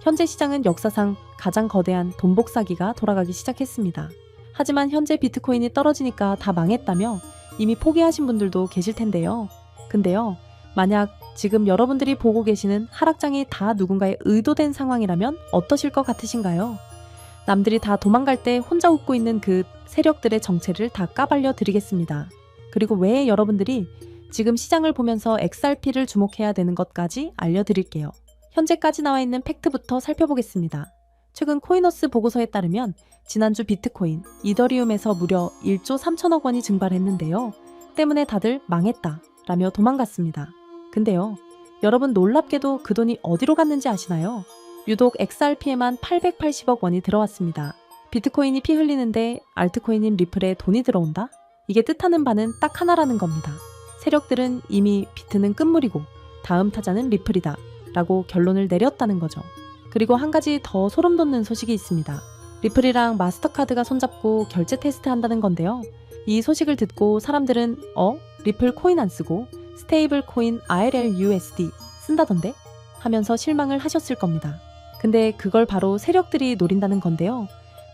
현재 시장은 역사상 가장 거대한 돈 복사기가 돌아가기 시작했습니다. 하지만 현재 비트코인이 떨어지니까 다 망했다며 이미 포기하신 분들도 계실 텐데요. 근데요, 만약 지금 여러분들이 보고 계시는 하락장이 다 누군가의 의도된 상황이라면 어떠실 것 같으신가요? 남들이 다 도망갈 때 혼자 웃고 있는 그 세력들의 정체를 다 까발려 드리겠습니다. 그리고 왜 여러분들이 지금 시장을 보면서 XRP를 주목해야 되는 것까지 알려드릴게요. 현재까지 나와 있는 팩트부터 살펴보겠습니다. 최근 코인워스 보고서에 따르면 지난주 비트코인, 이더리움에서 무려 1조 3천억 원이 증발했는데요. 때문에 다들 망했다 라며 도망갔습니다. 근데요, 여러분 놀랍게도 그 돈이 어디로 갔는지 아시나요? 유독 XRP에만 880억 원이 들어왔습니다. 비트코인이 피 흘리는데 알트코인인 리플에 돈이 들어온다? 이게 뜻하는 바는 딱 하나라는 겁니다. 세력들은 이미 비트는 끝물이고 다음 타자는 리플이다 라고 결론을 내렸다는 거죠. 그리고 한 가지 더 소름 돋는 소식이 있습니다. 리플이랑 마스터카드가 손잡고 결제 테스트 한다는 건데요. 이 소식을 듣고 사람들은 리플 코인 안 쓰고 스테이블 코인 RLUSD 쓴다던데? 하면서 실망을 하셨을 겁니다. 근데 그걸 바로 세력들이 노린다는 건데요.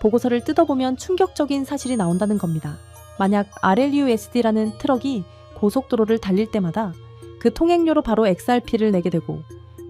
보고서를 뜯어보면 충격적인 사실이 나온다는 겁니다. 만약 RLUSD라는 트럭이 고속도로를 달릴 때마다 그 통행료로 바로 XRP를 내게 되고,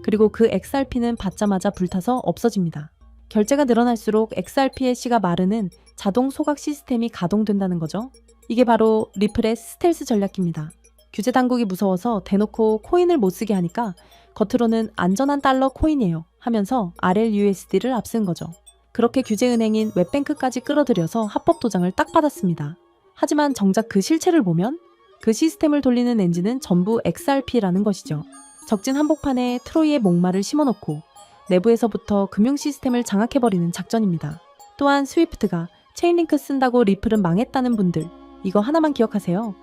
그리고 그 XRP는 받자마자 불타서 없어집니다. 결제가 늘어날수록 XRP의 씨가 마르는 자동 소각 시스템이 가동된다는 거죠. 이게 바로 리플의 스텔스 전략입니다. 규제 당국이 무서워서 대놓고 코인을 못 쓰게 하니까 겉으로는 안전한 달러 코인이에요 하면서 RLUSD를 앞쓴 거죠. 그렇게 규제은행인 웹뱅크까지 끌어들여서 합법 도장을 딱 받았습니다. 하지만 정작 그 실체를 보면 그 시스템을 돌리는 엔진은 전부 XRP라는 것이죠. 적진 한복판에 트로이의 목마를 심어놓고 내부에서부터 금융 시스템을 장악해버리는 작전입니다. 또한 스위프트가 체인링크 쓴다고 리플은 망했다는 분들, 이거 하나만 기억하세요.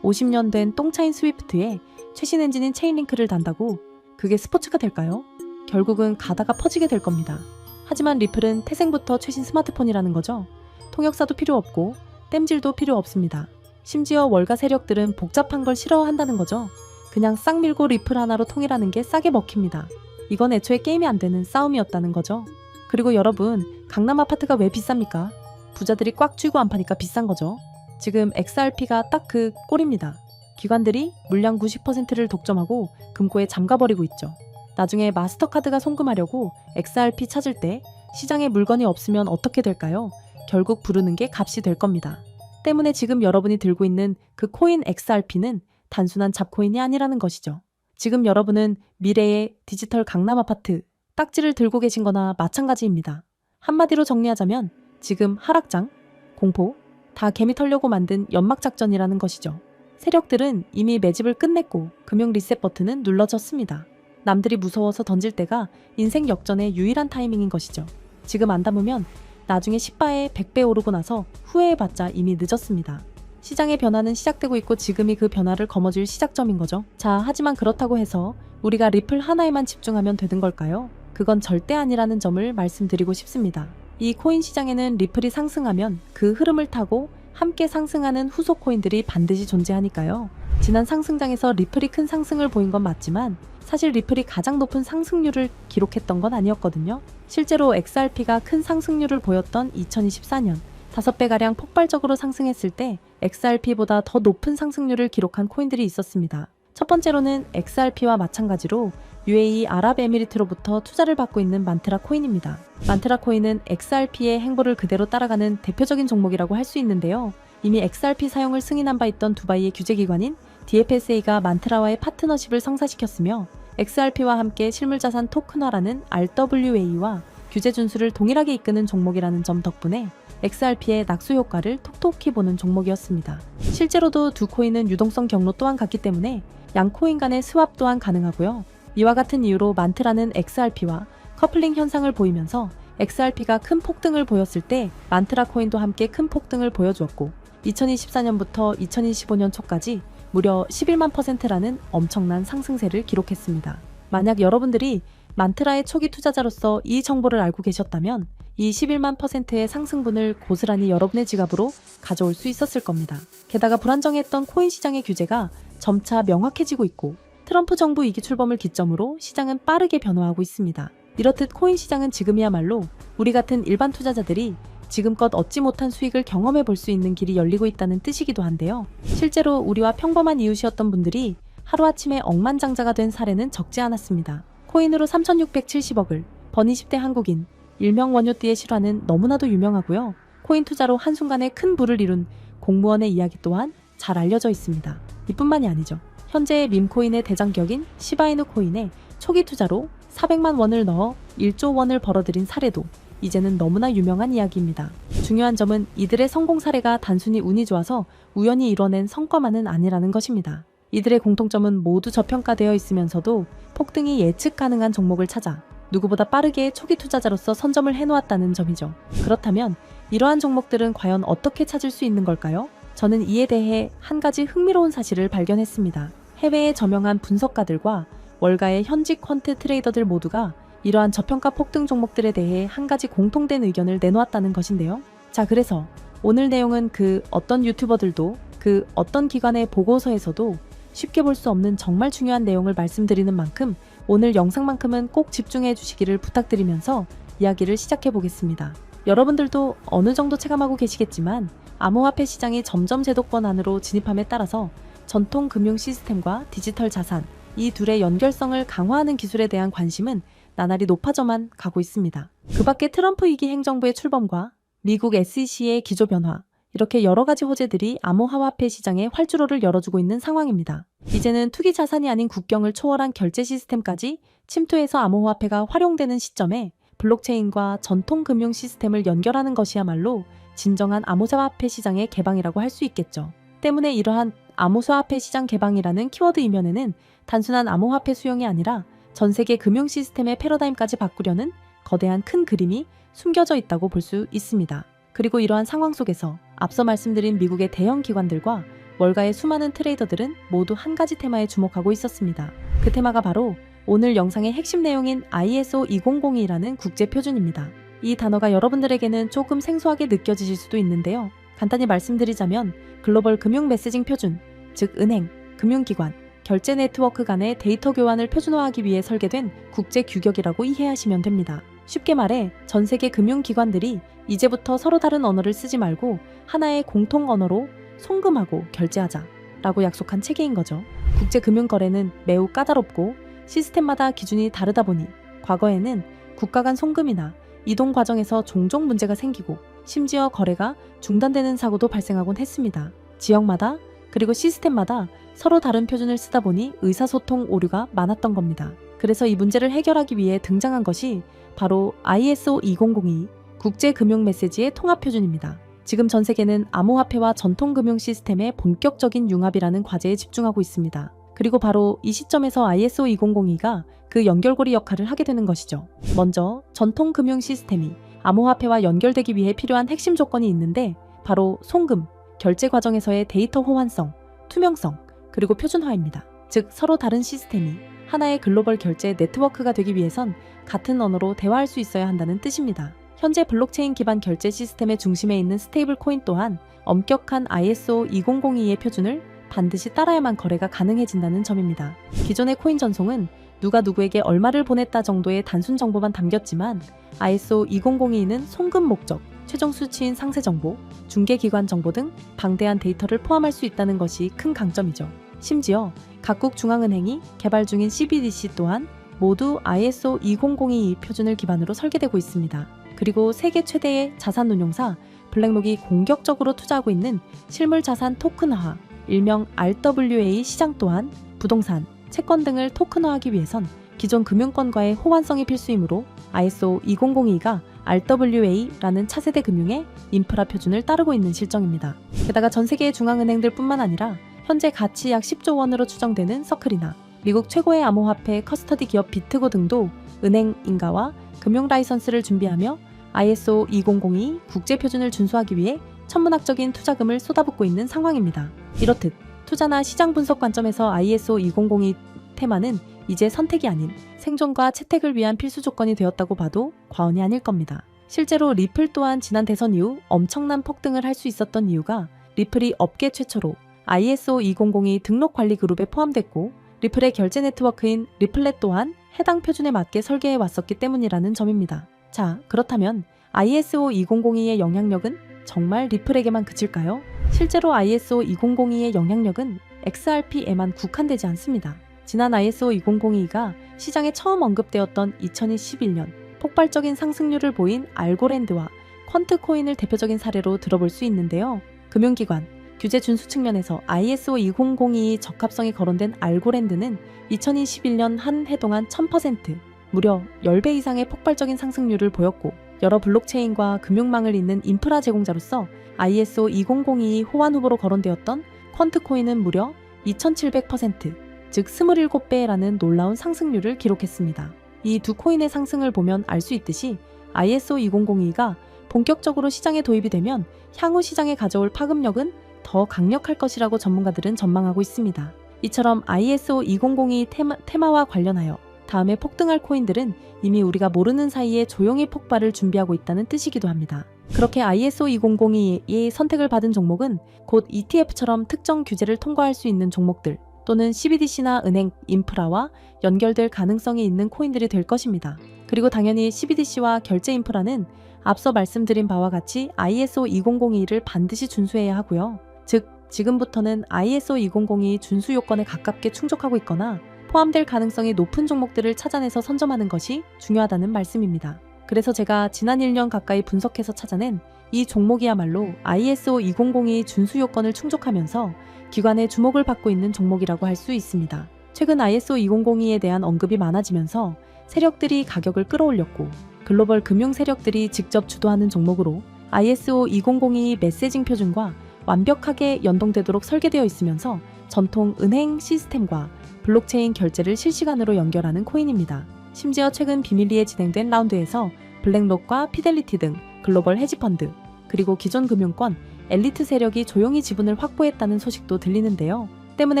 50년 된 똥차인 스위프트에 최신 엔진인 체인링크를 단다고 그게 스포츠가 될까요? 결국은 가다가 퍼지게 될 겁니다. 하지만 리플은 태생부터 최신 스마트폰이라는 거죠. 통역사도 필요 없고 땜질도 필요 없습니다. 심지어 월가 세력들은 복잡한 걸 싫어한다는 거죠. 그냥 싹 밀고 리플 하나로 통일하는 게 싸게 먹힙니다. 이건 애초에 게임이 안 되는 싸움이었다는 거죠. 그리고 여러분, 강남 아파트가 왜 비쌉니까? 부자들이 꽉 쥐고 안 파니까 비싼 거죠. 지금 XRP가 딱 그 꼴입니다. 기관들이 물량 90%를 독점하고 금고에 잠가버리고 있죠. 나중에 마스터카드가 송금하려고 XRP 찾을 때 시장에 물건이 없으면 어떻게 될까요? 결국 부르는 게 값이 될 겁니다. 때문에 지금 여러분이 들고 있는 그 코인 XRP는 단순한 잡코인이 아니라는 것이죠. 지금 여러분은 미래의 디지털 강남 아파트 딱지를 들고 계신 거나 마찬가지입니다. 한마디로 정리하자면 지금 하락장, 공포, 다 개미 털려고 만든 연막작전이라는 것이죠. 세력들은 이미 매집을 끝냈고 금융 리셋 버튼은 눌러졌습니다. 남들이 무서워서 던질 때가 인생 역전의 유일한 타이밍인 것이죠. 지금 안 담으면 나중에 10바에 100배 오르고 나서 후회해봤자 이미 늦었습니다. 시장의 변화는 시작되고 있고 지금이 그 변화를 거머쥘 시작점인 거죠. 자, 하지만 그렇다고 해서 우리가 리플 하나에만 집중하면 되는 걸까요? 그건 절대 아니라는 점을 말씀드리고 싶습니다. 이 코인 시장에는 리플이 상승하면 그 흐름을 타고 함께 상승하는 후속 코인들이 반드시 존재하니까요. 지난 상승장에서 리플이 큰 상승을 보인 건 맞지만 사실 리플이 가장 높은 상승률을 기록했던 건 아니었거든요. 실제로 XRP가 큰 상승률을 보였던 2024년 5배가량 폭발적으로 상승했을 때 XRP보다 더 높은 상승률을 기록한 코인들이 있었습니다. 첫 번째로는 XRP와 마찬가지로 UAE 아랍에미리트로부터 투자를 받고 있는 만트라 코인입니다. 만트라 코인은 XRP의 행보를 그대로 따라가는 대표적인 종목이라고 할 수 있는데요. 이미 XRP 사용을 승인한 바 있던 두바이의 규제기관인 DFSA가 만트라와의 파트너십을 성사시켰으며 XRP와 함께 실물자산 토큰화라는 RWA와 규제 준수를 동일하게 이끄는 종목이라는 점 덕분에 XRP의 낙수 효과를 톡톡히 보는 종목이었습니다. 실제로도 두 코인은 유동성 경로 또한 같기 때문에 양 코인 간의 스왑 또한 가능하고요. 이와 같은 이유로 만트라는 XRP와 커플링 현상을 보이면서 XRP가 큰 폭등을 보였을 때 만트라 코인도 함께 큰 폭등을 보여주었고 2024년부터 2025년 초까지 무려 11만 %라는 엄청난 상승세를 기록했습니다. 만약 여러분들이 만트라의 초기 투자자로서 이 정보를 알고 계셨다면 이 11만 %의 상승분을 고스란히 여러분의 지갑으로 가져올 수 있었을 겁니다. 게다가 불안정했던 코인 시장의 규제가 점차 명확해지고 있고 트럼프 정부 2기 출범을 기점으로 시장은 빠르게 변화하고 있습니다. 이렇듯 코인 시장은 지금이야말로 우리 같은 일반 투자자들이 지금껏 얻지 못한 수익을 경험해 볼 수 있는 길이 열리고 있다는 뜻이기도 한데요. 실제로 우리와 평범한 이웃이었던 분들이 하루아침에 억만장자가 된 사례는 적지 않았습니다. 코인으로 3,670억을 번 20대 한국인, 일명 원효띠의 실화는 너무나도 유명하고요. 코인 투자로 한순간에 큰 부를 이룬 공무원의 이야기 또한 잘 알려져 있습니다. 이뿐만이 아니죠. 현재의 밈코인의 대장격인 시바이누 코인에 초기 투자로 400만 원을 넣어 1조 원을 벌어들인 사례도 이제는 너무나 유명한 이야기입니다. 중요한 점은 이들의 성공 사례가 단순히 운이 좋아서 우연히 이뤄낸 성과만은 아니라는 것입니다. 이들의 공통점은 모두 저평가되어 있으면서도 폭등이 예측 가능한 종목을 찾아 누구보다 빠르게 초기 투자자로서 선점을 해놓았다는 점이죠. 그렇다면 이러한 종목들은 과연 어떻게 찾을 수 있는 걸까요? 저는 이에 대해 한 가지 흥미로운 사실을 발견했습니다. 해외의 저명한 분석가들과 월가의 현직 퀀트 트레이더들 모두가 이러한 저평가 폭등 종목들에 대해 한 가지 공통된 의견을 내놓았다는 것인데요. 자, 그래서 오늘 내용은 그 어떤 유튜버들도 그 어떤 기관의 보고서에서도 쉽게 볼 수 없는 정말 중요한 내용을 말씀드리는 만큼 오늘 영상만큼은 꼭 집중해 주시기를 부탁드리면서 이야기를 시작해 보겠습니다. 여러분들도 어느 정도 체감하고 계시겠지만 암호화폐 시장이 점점 제도권 안으로 진입함에 따라서 전통 금융 시스템과 디지털 자산, 이 둘의 연결성을 강화하는 기술에 대한 관심은 나날이 높아져만 가고 있습니다. 그 밖에 트럼프 2기 행정부의 출범과 미국 SEC의 기조 변화, 이렇게 여러 가지 호재들이 암호화폐 시장에 활주로를 열어주고 있는 상황입니다. 이제는 투기 자산이 아닌 국경을 초월한 결제 시스템까지 침투해서 암호화폐가 활용되는 시점에 블록체인과 전통 금융 시스템을 연결하는 것이야말로 진정한 암호화폐 시장의 개방이라고 할 수 있겠죠. 때문에 이러한 암호화폐 시장 개방이라는 키워드 이면에는 단순한 암호화폐 수용이 아니라 전 세계 금융 시스템의 패러다임까지 바꾸려는 거대한 큰 그림이 숨겨져 있다고 볼 수 있습니다. 그리고 이러한 상황 속에서 앞서 말씀드린 미국의 대형 기관들과 월가의 수많은 트레이더들은 모두 한 가지 테마에 주목하고 있었습니다. 그 테마가 바로 오늘 영상의 핵심 내용인 ISO 2002라는 국제 표준입니다. 이 단어가 여러분들에게는 조금 생소하게 느껴지실 수도 있는데요. 간단히 말씀드리자면 글로벌 금융 메시징 표준, 즉 은행, 금융기관, 결제 네트워크 간의 데이터 교환을 표준화하기 위해 설계된 국제 규격이라고 이해하시면 됩니다. 쉽게 말해 전 세계 금융기관들이 이제부터 서로 다른 언어를 쓰지 말고 하나의 공통 언어로 송금하고 결제하자 라고 약속한 체계인 거죠. 국제금융거래는 매우 까다롭고 시스템마다 기준이 다르다 보니 과거에는 국가 간 송금이나 이동 과정에서 종종 문제가 생기고 심지어 거래가 중단되는 사고도 발생하곤 했습니다. 지역마다 그리고 시스템마다 서로 다른 표준을 쓰다 보니 의사소통 오류가 많았던 겁니다. 그래서 이 문제를 해결하기 위해 등장한 것이 바로 ISO 2002 국제금융메시지의 통합표준입니다. 지금 전 세계는 암호화폐와 전통금융 시스템의 본격적인 융합이라는 과제에 집중하고 있습니다. 그리고 바로 이 시점에서 ISO 2002가 그 연결고리 역할을 하게 되는 것이죠. 먼저 전통금융 시스템이 암호화폐와 연결되기 위해 필요한 핵심 조건이 있는데 바로 송금, 결제 과정에서의 데이터 호환성, 투명성, 그리고 표준화입니다. 즉 서로 다른 시스템이 하나의 글로벌 결제 네트워크가 되기 위해선 같은 언어로 대화할 수 있어야 한다는 뜻입니다. 현재 블록체인 기반 결제 시스템의 중심에 있는 스테이블 코인 또한 엄격한 ISO 2002의 표준을 반드시 따라야만 거래가 가능해진다는 점입니다. 기존의 코인 전송은 누가 누구에게 얼마를 보냈다 정도의 단순 정보만 담겼지만 ISO 2002는 송금 목적, 최종 수치인 상세 정보, 중개기관 정보 등 방대한 데이터를 포함할 수 있다는 것이 큰 강점이죠. 심지어 각국 중앙은행이 개발 중인 CBDC 또한 모두 ISO 2002 표준을 기반으로 설계되고 있습니다. 그리고 세계 최대의 자산운용사 블랙록이 공격적으로 투자하고 있는 실물자산 토큰화, 일명 RWA 시장 또한 부동산, 채권 등을 토큰화하기 위해선 기존 금융권과의 호환성이 필수이므로 ISO 2002가 RWA라는 차세대 금융의 인프라 표준을 따르고 있는 실정입니다. 게다가 전 세계의 중앙은행들 뿐만 아니라 현재 가치 약 10조 원으로 추정되는 서클이나 미국 최고의 암호화폐 커스터디 기업 비트고 등도 은행 인가와 금융 라이선스를 준비하며 ISO 2002 국제 표준을 준수하기 위해 천문학적인 투자금을 쏟아붓고 있는 상황입니다. 이렇듯 투자나 시장 분석 관점에서 ISO 2002 테마는 이제 선택이 아닌 생존과 채택을 위한 필수 조건이 되었다고 봐도 과언이 아닐 겁니다. 실제로 리플 또한 지난 대선 이후 엄청난 폭등을 할 수 있었던 이유가 리플이 업계 최초로 ISO 2002 등록 관리 그룹에 포함됐고 리플의 결제 네트워크인 리플렛 또한 해당 표준에 맞게 설계해 왔었기 때문이라는 점입니다. 자, 그렇다면 ISO 2002의 영향력은 정말 리플에게만 그칠까요? 실제로 ISO 2002의 영향력은 XRP에만 국한되지 않습니다. 지난 ISO 2002가 시장에 처음 언급되었던 2021년 폭발적인 상승률을 보인 알고랜드와 퀀트코인을 대표적인 사례로 들어볼 수 있는데요. 금융기관, 규제 준수 측면에서 ISO 2002의 적합성이 거론된 알고랜드는 2021년 한 해 동안 1000%, 무려 10배 이상의 폭발적인 상승률을 보였고, 여러 블록체인과 금융망을 잇는 인프라 제공자로서 ISO 2002 호환 후보로 거론되었던 퀀트코인은 무려 2700%, 즉 27배라는 놀라운 상승률을 기록했습니다. 이 두 코인의 상승을 보면 알 수 있듯이 ISO 2002가 본격적으로 시장에 도입이 되면 향후 시장에 가져올 파급력은 더 강력할 것이라고 전문가들은 전망하고 있습니다. 이처럼 ISO 2002 테마와 관련하여 다음에 폭등할 코인들은 이미 우리가 모르는 사이에 조용히 폭발을 준비하고 있다는 뜻이기도 합니다. 그렇게 ISO 2002의 선택을 받은 종목은 곧 ETF처럼 특정 규제를 통과할 수 있는 종목들 또는 CBDC나 은행, 인프라와 연결될 가능성이 있는 코인들이 될 것입니다. 그리고 당연히 CBDC와 결제 인프라는 앞서 말씀드린 바와 같이 ISO 2002를 반드시 준수해야 하고요. 즉, 지금부터는 ISO 2002 준수 요건에 가깝게 충족하고 있거나 포함될 가능성이 높은 종목들을 찾아내서 선점하는 것이 중요하다는 말씀입니다. 그래서 제가 지난 1년 가까이 분석해서 찾아낸 이 종목이야말로 ISO 2002 준수 요건을 충족하면서 기관의 주목을 받고 있는 종목이라고 할 수 있습니다. 최근 ISO 2002에 대한 언급이 많아지면서 세력들이 가격을 끌어올렸고 글로벌 금융 세력들이 직접 주도하는 종목으로 ISO 2002 메시징 표준과 완벽하게 연동되도록 설계되어 있으면서 전통 은행 시스템과 블록체인 결제를 실시간으로 연결하는 코인입니다. 심지어 최근 비밀리에 진행된 라운드에서 블랙록과 피델리티 등 글로벌 헤지펀드, 그리고 기존 금융권, 엘리트 세력이 조용히 지분을 확보했다는 소식도 들리는데요. 때문에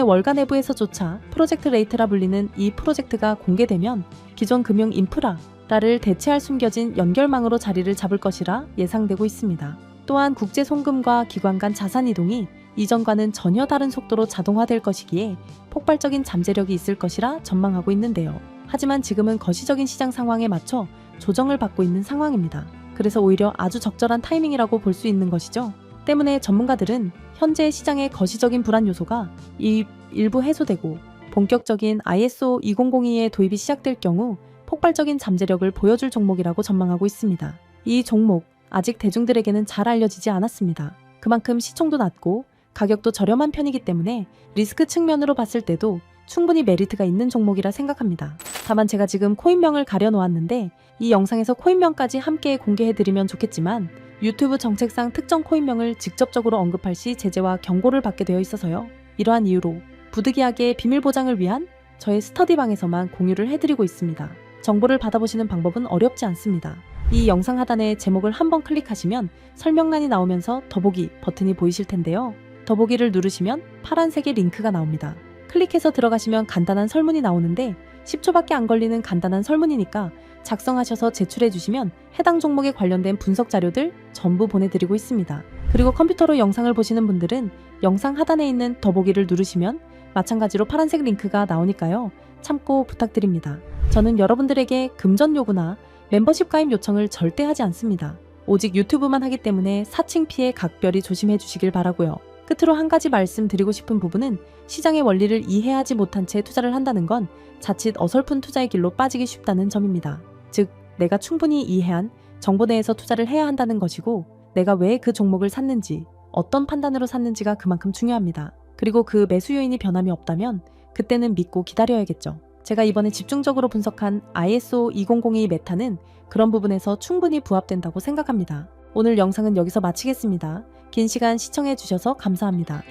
월가 내부에서조차 프로젝트 레이트라 불리는 이 프로젝트가 공개되면 기존 금융 인프라를 대체할 숨겨진 연결망으로 자리를 잡을 것이라 예상되고 있습니다. 또한 국제 송금과 기관 간 자산 이동이 이전과는 전혀 다른 속도로 자동화될 것이기에 폭발적인 잠재력이 있을 것이라 전망하고 있는데요. 하지만 지금은 거시적인 시장 상황에 맞춰 조정을 받고 있는 상황입니다. 그래서 오히려 아주 적절한 타이밍이라고 볼 수 있는 것이죠. 때문에 전문가들은 현재 시장의 거시적인 불안 요소가 일부 해소되고 본격적인 ISO 2002의 도입이 시작될 경우 폭발적인 잠재력을 보여줄 종목이라고 전망하고 있습니다. 이 종목 아직 대중들에게는 잘 알려지지 않았습니다. 그만큼 시총도 낮고 가격도 저렴한 편이기 때문에 리스크 측면으로 봤을 때도 충분히 메리트가 있는 종목이라 생각합니다. 다만 제가 지금 코인명을 가려놓았는데 이 영상에서 코인명까지 함께 공개해드리면 좋겠지만 유튜브 정책상 특정 코인명을 직접적으로 언급할 시 제재와 경고를 받게 되어 있어서요. 이러한 이유로 부득이하게 비밀 보장을 위한 저의 스터디방에서만 공유를 해드리고 있습니다. 정보를 받아보시는 방법은 어렵지 않습니다. 이 영상 하단에 제목을 한번 클릭하시면 설명란이 나오면서 더보기 버튼이 보이실 텐데요. 더보기를 누르시면 파란색의 링크가 나옵니다. 클릭해서 들어가시면 간단한 설문이 나오는데 10초밖에 안 걸리는 간단한 설문이니까 작성하셔서 제출해 주시면 해당 종목에 관련된 분석 자료들 전부 보내드리고 있습니다. 그리고 컴퓨터로 영상을 보시는 분들은 영상 하단에 있는 더보기를 누르시면 마찬가지로 파란색 링크가 나오니까요. 참고 부탁드립니다. 저는 여러분들에게 금전 요구나 멤버십 가입 요청을 절대 하지 않습니다. 오직 유튜브만 하기 때문에 사칭 피해 각별히 조심해 주시길 바라고요. 끝으로 한 가지 말씀드리고 싶은 부분은 시장의 원리를 이해하지 못한 채 투자를 한다는 건 자칫 어설픈 투자의 길로 빠지기 쉽다는 점입니다. 즉, 내가 충분히 이해한 정보 내에서 투자를 해야 한다는 것이고 내가 왜 그 종목을 샀는지, 어떤 판단으로 샀는지가 그만큼 중요합니다. 그리고 그 매수 요인이 변함이 없다면 그때는 믿고 기다려야겠죠. 제가 이번에 집중적으로 분석한 ISO 2002 메타는 그런 부분에서 충분히 부합된다고 생각합니다. 오늘 영상은 여기서 마치겠습니다. 긴 시간 시청해 주셔서 감사합니다.